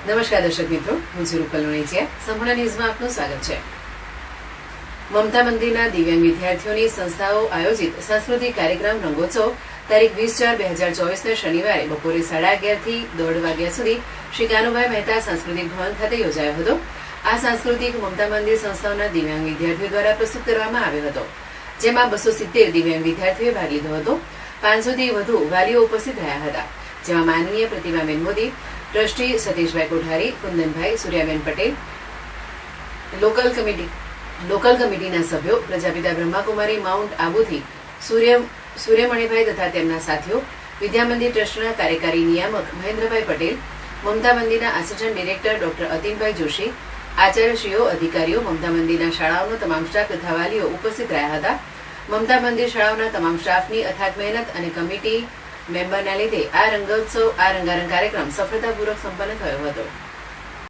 નમસ્કાર દર્શક મિત્રો, હું છું રૂપલ લુણીચિયા. સંપૂર્ણ ન્યૂઝમાં આપનું સ્વાગત છે. મમતા મંદિરના દિવ્યાંગ વિદ્યાર્થીઓની સંસ્થાઓ આયોજિત સાંસ્કૃતિક કાર્યક્રમ રંગોત્સવ તારીખ 20/4/2024 શનિવારે બપોરે 11:30 થી 1:30 વાગ્યા સુધી શ્રી કાનુભાઈ મહેતા સાંસ્કૃતિક ભવન ખાતે યોજાયો હતો. આ સાંસ્કૃતિક મમતા મંદિર સંસ્થાઓના દિવ્યાંગ વિદ્યાર્થીઓ દ્વારા પ્રસ્તુત કરવામાં આવ્યો હતો, જેમાં 270 દિવ્યાંગ વિદ્યાર્થીઓએ ભાગ લીધો હતો. 500 થી વધુ વાલીઓ ઉપસ્થિત રહ્યા હતા, જેમાં માનનીય પ્રતિમાબેન મોદી, ટ્રસ્ટી સતીશભાઈ કોઠારી, કુંદનભાઈ, સૂર્યાબેન પટેલ, લોકલ કમિટીના સભ્યો, પ્રજાપિતા બ્રહ્માકુમારી માઉન્ટ આબુથી સૂર્યમણીભાઈ તથા તેમના સાથીઓ, વિદ્યામંદિર ટ્રસ્ટના કાર્યકારી નિયામક મહેન્દ્રભાઈ પટેલ, મમતા મંદિરના આસિસ્ટન્ટ ડિરેક્ટર ડોક્ટર અતિનભાઈ જોશી, આચાર્યશ્રીઓ, અધિકારીઓ, મમતા મંદિરના શાળાઓનો તમામ સ્ટાફ તથા વાલીઓ ઉપસ્થિત રહ્યા હતા. મમતા મંદિર શાળાઓના તમામ સ્ટાફની અથાગ મહેનત અને કમિટી મેમ્બરના લીધે આ રંગોત્સવ, આ રંગારંગ કાર્યક્રમ સફળતાપૂર્વક સંપન્ન થયો હતો.